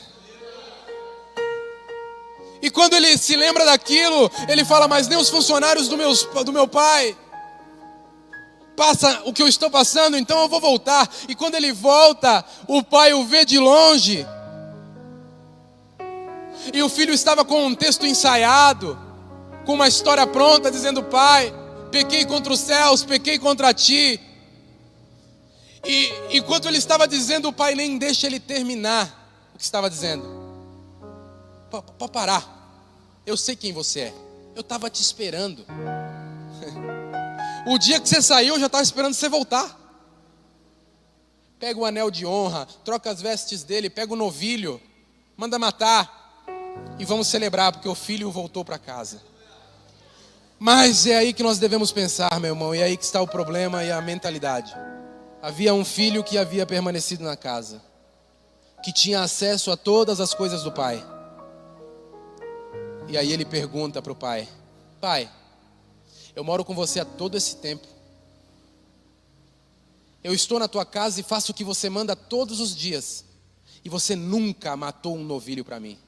E quando ele se lembra daquilo, ele fala: mas nem os funcionários do meu pai passa o que eu estou passando, então eu vou voltar. E quando ele volta, o pai o vê de longe. E o filho estava com um texto ensaiado, com uma história pronta, dizendo: pai, pequei contra os céus, pequei contra ti. E enquanto ele estava dizendo, o pai nem deixa ele terminar o que estava dizendo. Pode parar, eu sei quem você é, eu estava te esperando. O dia que você saiu, eu já estava esperando você voltar. Pega o anel de honra, troca as vestes dele, pega o novilho, manda matar e vamos celebrar, porque o filho voltou para casa. Mas é aí que nós devemos pensar, meu irmão, e é aí que está o problema e a mentalidade. Havia um filho que havia permanecido na casa, que tinha acesso a todas as coisas do pai. E aí ele pergunta para o pai: pai, eu moro com você há todo esse tempo. Eu estou na tua casa e faço o que você manda todos os dias. E você nunca matou um novilho para mim.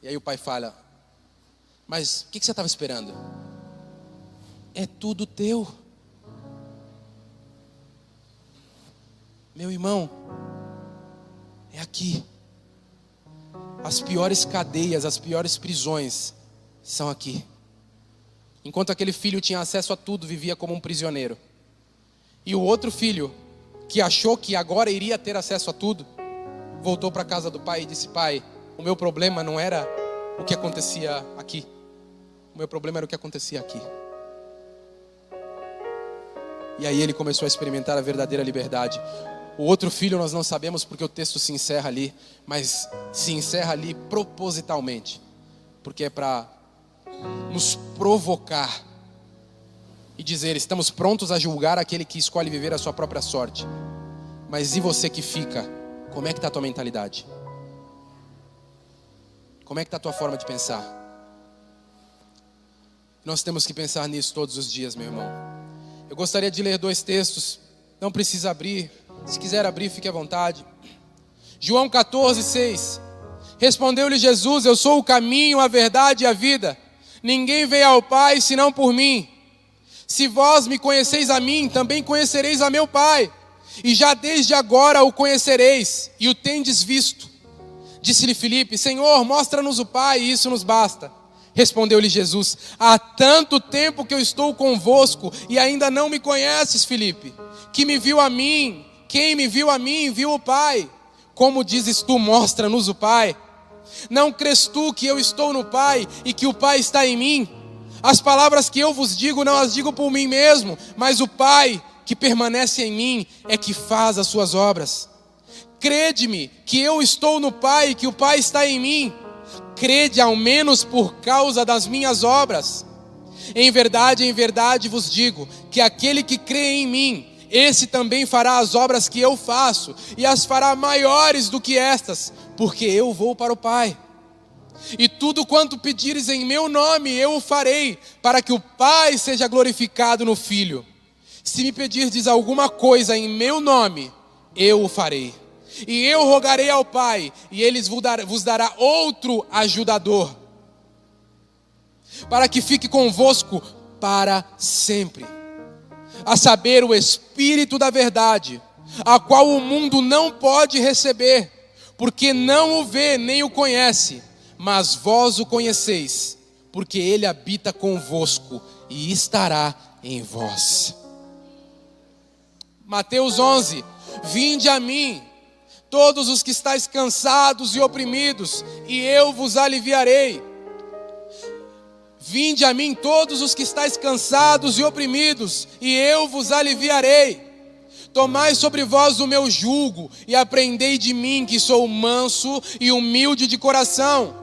E aí o pai fala: mas o que você estava esperando? É tudo teu. Meu irmão, é aqui. As piores cadeias, as piores prisões são aqui. Enquanto aquele filho tinha acesso a tudo, vivia como um prisioneiro. E o outro filho, que achou que agora iria ter acesso a tudo, voltou para a casa do pai e disse: pai, o meu problema não era o que acontecia aqui. O meu problema era o que acontecia aqui. E aí ele começou a experimentar a verdadeira liberdade. O outro filho nós não sabemos, porque o texto se encerra ali, mas se encerra ali propositalmente, porque é para nos provocar e dizer: estamos prontos a julgar aquele que escolhe viver a sua própria sorte. Mas e você que fica? Como é que está a tua mentalidade? Como é que está a tua forma de pensar? Nós temos que pensar nisso todos os dias, meu irmão. Eu gostaria de ler 2 textos, não precisa abrir. Se quiser abrir, fique à vontade. João 14:6. Respondeu-lhe Jesus: eu sou o caminho, a verdade e a vida. Ninguém veio ao Pai senão por mim. Se vós me conheceis a mim, também conhecereis a meu Pai. E já desde agora o conhecereis e o tendes visto. Disse-lhe Filipe: Senhor, mostra-nos o Pai, e isso nos basta. Respondeu-lhe Jesus: há tanto tempo que eu estou convosco e ainda não me conheces, Filipe. Que me viu a mim, quem me viu a mim, viu o Pai. Como dizes tu, mostra-nos o Pai. Não crês tu que eu estou no Pai e que o Pai está em mim? As palavras que eu vos digo, não as digo por mim mesmo, mas o Pai que permanece em mim é que faz as suas obras. Crede-me que eu estou no Pai e que o Pai está em mim. Crede ao menos por causa das minhas obras. Em verdade vos digo, que aquele que crê em mim, esse também fará as obras que eu faço, e as fará maiores do que estas, porque eu vou para o Pai. E tudo quanto pedires em meu nome, eu o farei, para que o Pai seja glorificado no Filho. Se me pedirdes alguma coisa em meu nome, eu o farei. E eu rogarei ao Pai, e Ele vos dará outro ajudador, para que fique convosco para sempre. A saber, o Espírito da verdade, a qual o mundo não pode receber, porque não o vê nem o conhece, mas vós o conheceis, porque Ele habita convosco e estará em vós. Mateus 11, vinde a mim, todos os que estáis cansados e oprimidos, e eu vos aliviarei. Vinde a mim todos os que estáis cansados e oprimidos, e eu vos aliviarei. Tomai sobre vós o meu jugo, e aprendei de mim, que sou manso e humilde de coração,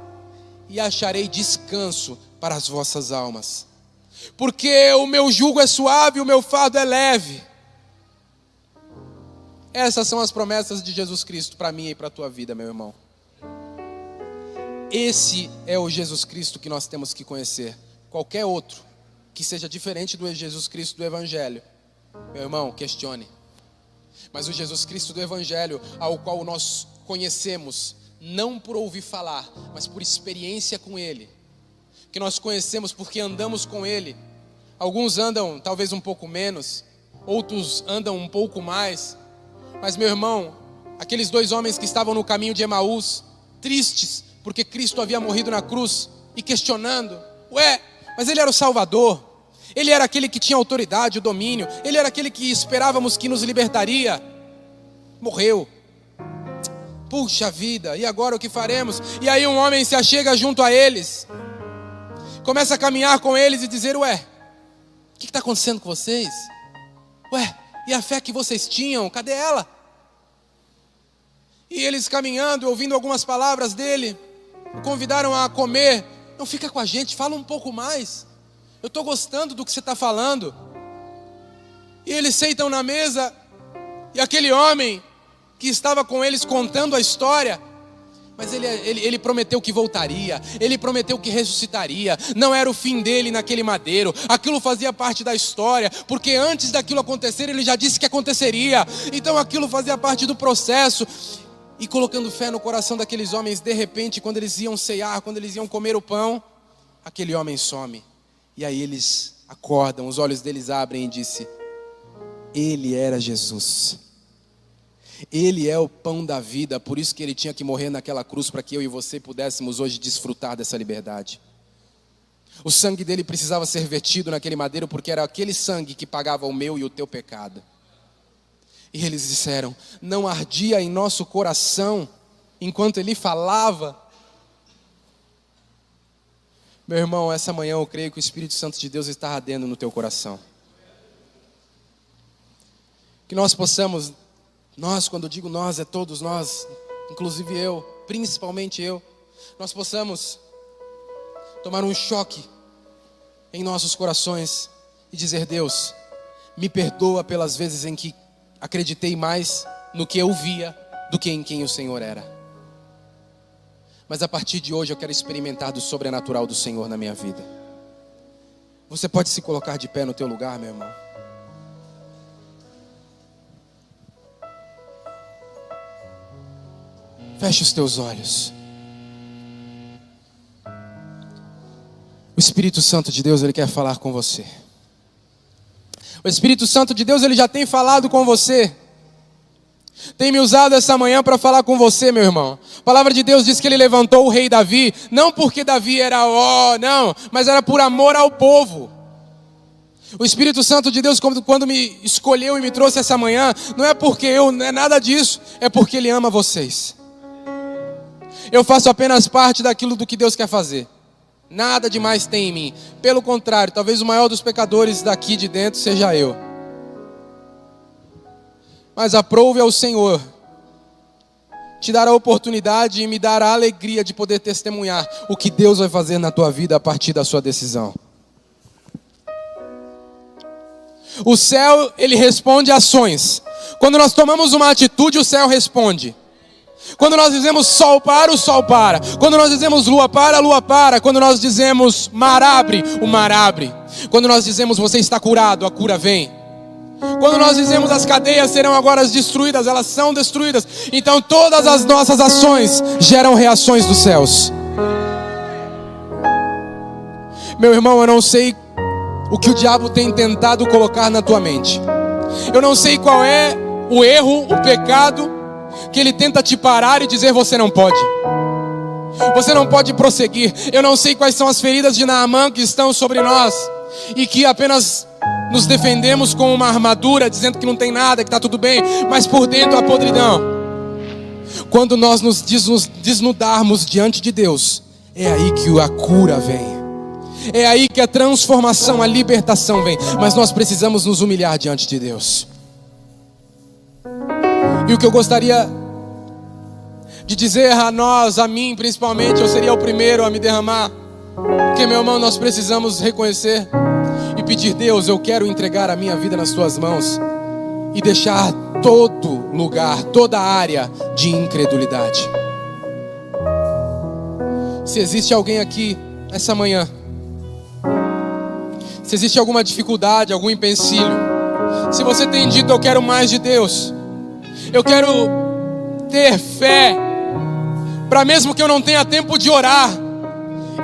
e acharei descanso para as vossas almas. Porque o meu jugo é suave e o meu fardo é leve. Essas são as promessas de Jesus Cristo para mim e para a tua vida, meu irmão. Esse é o Jesus Cristo que nós temos que conhecer. Qualquer outro que seja diferente do Jesus Cristo do Evangelho, meu irmão, questione. Mas o Jesus Cristo do Evangelho, ao qual nós conhecemos, não por ouvir falar, mas por experiência com Ele, que nós conhecemos porque andamos com Ele. Alguns andam talvez um pouco menos, outros andam um pouco mais. Mas, meu irmão, aqueles dois homens que estavam no caminho de Emaús, tristes, porque Cristo havia morrido na cruz, e questionando: ué, mas Ele era o Salvador, Ele era aquele que tinha autoridade, o domínio, Ele era aquele que esperávamos que nos libertaria. Morreu. Puxa vida, e agora o que faremos? E aí um homem se achega junto a eles, começa a caminhar com eles e dizer: ué, o que está acontecendo com vocês? Ué, e a fé que vocês tinham, cadê ela? E eles caminhando, ouvindo algumas palavras dele, o convidaram a comer. Não, fica com a gente, fala um pouco mais. Eu estou gostando do que você está falando. E eles sentam na mesa, e aquele homem que estava com eles contando a história, mas ele prometeu que voltaria, ele prometeu que ressuscitaria, não era o fim dele naquele madeiro, aquilo fazia parte da história, porque antes daquilo acontecer, ele já disse que aconteceria, então aquilo fazia parte do processo. E colocando fé no coração daqueles homens, de repente, quando eles iam ceiar, quando eles iam comer o pão, aquele homem some, e aí eles acordam, os olhos deles abrem e dizem: Ele era Jesus. Ele é o pão da vida, por isso que Ele tinha que morrer naquela cruz, para que eu e você pudéssemos hoje desfrutar dessa liberdade. O sangue dele precisava ser vertido naquele madeiro, porque era aquele sangue que pagava o meu e o teu pecado. E eles disseram: não ardia em nosso coração enquanto Ele falava? Meu irmão, essa manhã eu creio que o Espírito Santo de Deus está ardendo no teu coração. Que nós possamos, nós, quando eu digo nós, é todos nós, inclusive eu, principalmente eu, nós possamos tomar um choque em nossos corações e dizer: Deus, me perdoa pelas vezes em que acreditei mais no que eu via do que em quem o Senhor era. Mas a partir de hoje eu quero experimentar do sobrenatural do Senhor na minha vida. Você pode se colocar de pé no teu lugar, meu irmão? Feche os teus olhos. O Espírito Santo de Deus, Ele quer falar com você. O Espírito Santo de Deus, Ele já tem falado com você. tem me usado essa manhã para falar com você, meu irmão. A palavra de Deus diz que ele levantou o rei Davi, não porque Davi era não, mas era por amor ao povo. O Espírito Santo de Deus, quando me escolheu e me trouxe essa manhã, não é porque não é nada disso, é porque Ele ama vocês. Eu faço apenas parte daquilo do que Deus quer fazer. Nada demais tem em mim. Pelo contrário, talvez o maior dos pecadores daqui de dentro seja eu. Mas aprove ao Senhor te dar a oportunidade e me dar a alegria de poder testemunhar o que Deus vai fazer na tua vida a partir da sua decisão. O céu, ele responde a ações. Quando nós tomamos uma atitude, o céu responde. Quando nós dizemos sol para, o sol para. Quando nós dizemos lua para, a lua para. Quando nós dizemos mar abre, o mar abre. Quando nós dizemos você está curado, a cura vem. Quando nós dizemos as cadeias serão agora destruídas, elas são destruídas. Então todas as nossas ações geram reações dos céus. Meu irmão, eu não sei o que o diabo tem tentado colocar na tua mente. Eu não sei qual é o erro, o pecado que ele tenta te parar e dizer você não pode. Você não pode prosseguir. Eu não sei quais são as feridas de Naamã que estão sobre nós e que apenas nos defendemos com uma armadura, dizendo que não tem nada, que está tudo bem, mas por dentro a podridão. Quando nós nos desnudarmos diante de Deus, é aí que a cura vem. É aí que a transformação, a libertação vem. Mas nós precisamos nos humilhar diante de Deus. E o que eu gostaria de dizer a nós, a mim principalmente, eu seria o primeiro a me derramar. Porque, meu irmão, nós precisamos reconhecer e pedir: Deus, eu quero entregar a minha vida nas tuas mãos e deixar todo lugar, toda área de incredulidade. Se existe alguém aqui essa manhã, se existe alguma dificuldade, algum empecilho, se você tem dito eu quero mais de Deus, eu quero ter fé, para mesmo que eu não tenha tempo de orar,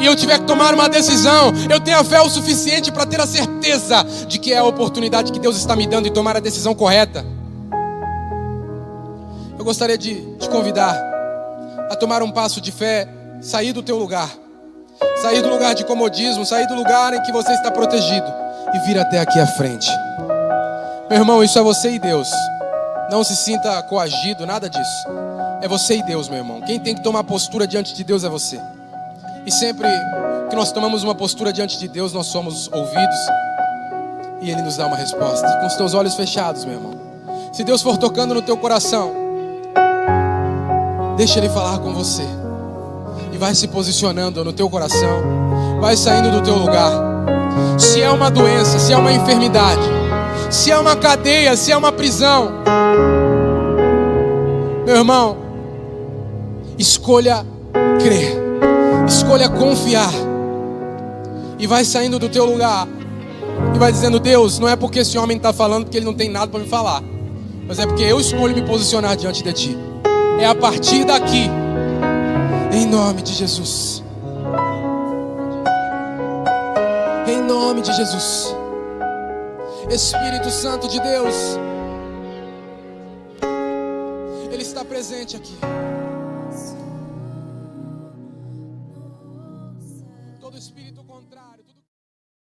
e eu tiver que tomar uma decisão, eu tenho a fé o suficiente para ter a certeza de que é a oportunidade que Deus está me dando e tomar a decisão correta. Eu gostaria de te convidar a tomar um passo de fé, sair do teu lugar, sair do lugar de comodismo, sair do lugar em que você está protegido e vir até aqui à frente. Meu irmão, isso é você e Deus. Não se sinta coagido, nada disso. É você e Deus, meu irmão. Quem tem que tomar postura diante de Deus é você. E sempre que nós tomamos uma postura diante de Deus, nós somos ouvidos e Ele nos dá uma resposta. Com os teus olhos fechados, meu irmão. Se Deus for tocando no teu coração, deixa Ele falar com você. E vai se posicionando no teu coração, vai saindo do teu lugar. Se é uma doença, se é uma enfermidade, se é uma cadeia, se é uma prisão, meu irmão, escolha crer, escolha confiar. E vai saindo do teu lugar e vai dizendo: Deus, não é porque esse homem está falando porque ele não tem nada para me falar, mas é porque eu escolho me posicionar diante de Ti. É a partir daqui, em nome de Jesus. Em nome de Jesus. Espírito Santo de Deus, Ele está presente aqui.